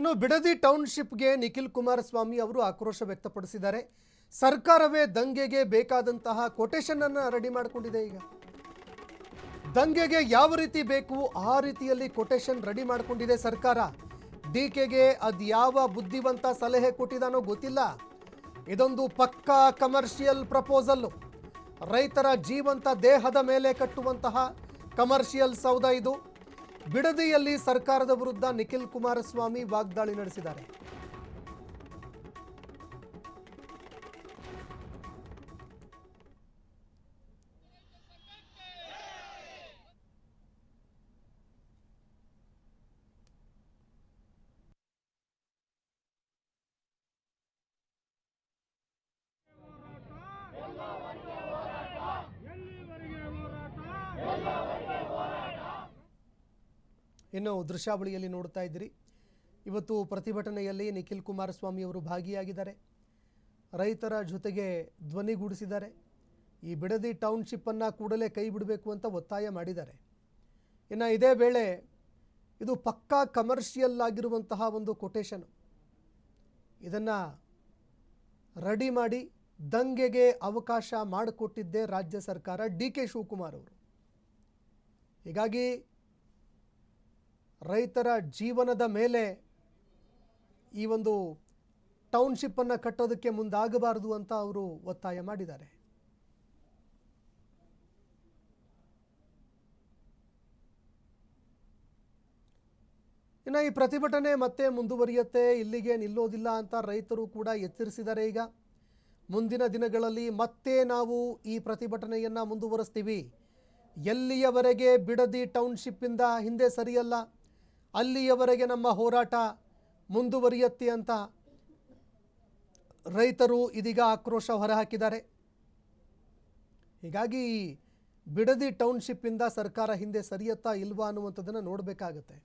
ಇನ್ನು ಬಿಡದಿ ಟೌನ್ಶಿಪ್ಗೆ ನಿಖಿಲ್ ಕುಮಾರಸ್ವಾಮಿ ಅವರು ಆಕ್ರೋಶ ವ್ಯಕ್ತಪಡಿಸಿದ್ದಾರೆ. ಸರ್ಕಾರವೇ ದಂಗೆಗೆ ಬೇಕಾದಂತಹ ಕೊಟೇಶನ್ ಅನ್ನು ರೆಡಿ ಮಾಡಿಕೊಂಡಿದೆ. ಈಗ ದಂಗೆಗೆ ಯಾವ ರೀತಿ ಬೇಕು ಆ ರೀತಿಯಲ್ಲಿ ಕೊಟೇಶನ್ ರೆಡಿ ಮಾಡಿಕೊಂಡಿದೆ ಸರ್ಕಾರ. ಡಿಕೆಗೆ ಅದ್ಯಾವ ಬುದ್ಧಿವಂತ ಸಲಹೆ ಕೊಟ್ಟಿದಾನೋ ಗೊತ್ತಿಲ್ಲ. ಇದೊಂದು ಪಕ್ಕಾ ಕಮರ್ಷಿಯಲ್ ಪ್ರಪೋಸಲ್. ರೈತರ ಜೀವಂತ ದೇಹದ ಮೇಲೆ ಕಟ್ಟುವಂತಹ ಕಮರ್ಷಿಯಲ್ ಸೌಧ ಇದು. ಬಿಡದಿಯಲ್ಲಿ ಸರ್ಕಾರದ ವಿರುದ್ಧ ನಿಖಿಲ್ ಕುಮಾರಸ್ವಾಮಿ ವಾಗ್ದಾಳಿ ನಡೆಸಿದ್ದಾರೆ. ಇನ್ನು ದೃಶ್ಯಾವಳಿಯಲ್ಲಿ ನೋಡ್ತಾ ಇದ್ದೀರಿ, ಇವತ್ತು ಪ್ರತಿಭಟನೆಯಲ್ಲಿ ನಿಖಿಲ್ ಕುಮಾರಸ್ವಾಮಿ ಅವರು ಭಾಗಿಯಾಗಿದ್ದಾರೆ. ರೈತರ ಜೊತೆಗೆ ಧ್ವನಿಗೂಡಿಸಿದ್ದಾರೆ. ಈ ಬಿಡದಿ ಟೌನ್ಶಿಪ್ಪನ್ನು ಕೂಡಲೇ ಕೈ ಬಿಡಬೇಕು ಅಂತ ಒತ್ತಾಯ ಮಾಡಿದ್ದಾರೆ. ಇನ್ನು ಇದೇ ವೇಳೆ ಇದು ಪಕ್ಕಾ ಕಮರ್ಷಿಯಲ್ ಆಗಿರುವಂತಹ ಒಂದು ಕೊಟೇಶನ್. ಇದನ್ನು ರೆಡಿ ಮಾಡಿ ದಂಗೆಗೆ ಅವಕಾಶ ಮಾಡಿಕೊಟ್ಟಿದ್ದೇ ರಾಜ್ಯ ಸರ್ಕಾರ, ಡಿ.ಕೆ. ಶಿವಕುಮಾರ್ ಅವರು. ಹೀಗಾಗಿ ರೈತರ ಜೀವನದ ಮೇಲೆ ಈ ಒಂದು ಟೌನ್ಶಿಪ್ಪನ್ನು ಕಟ್ಟೋದಕ್ಕೆ ಮುಂದಾಗಬಾರದು ಅಂತ ಅವರು ಒತ್ತಾಯ ಮಾಡಿದ್ದಾರೆ. ಇನ್ನು ಈ ಪ್ರತಿಭಟನೆ ಮತ್ತೆ ಮುಂದುವರಿಯುತ್ತೆ, ಇಲ್ಲಿಗೆ ನಿಲ್ಲೋದಿಲ್ಲ ಅಂತ ರೈತರು ಕೂಡ ಎಚ್ಚರಿಸಿದ್ದಾರೆ. ಈಗ ಮುಂದಿನ ದಿನಗಳಲ್ಲಿ ಮತ್ತೆ ನಾವು ಈ ಪ್ರತಿಭಟನೆಯನ್ನು ಮುಂದುವರಿಸ್ತೀವಿ. ಎಲ್ಲಿಯವರೆಗೆ ಬಿಡದಿ ಟೌನ್ಶಿಪ್ಪಿಂದ ಹಿಂದೆ ಸರಿಯಲ್ಲ ಅಲ್ಲಿಯವರೆಗೆ ನಮ್ಮ ಹೋರಾಟ ಮುಂದುವರಿಯುತ್ತೆ ಅಂತ ರೈತರು ಇದೀಗ ಆಕ್ರೋಶ ಹೊರಹಾಕಿದ್ದಾರೆ. ಹೀಗಾಗಿ ಬಿಡದಿ ಟೌನ್ಶಿಪ್ಪಿಂದ ಸರ್ಕಾರ ಹಿಂದೆ ಸರಿಯುತ್ತಾ ಇಲ್ವಾ ಅನ್ನುವಂಥದ್ದನ್ನು ನೋಡಬೇಕಾಗತ್ತೆ.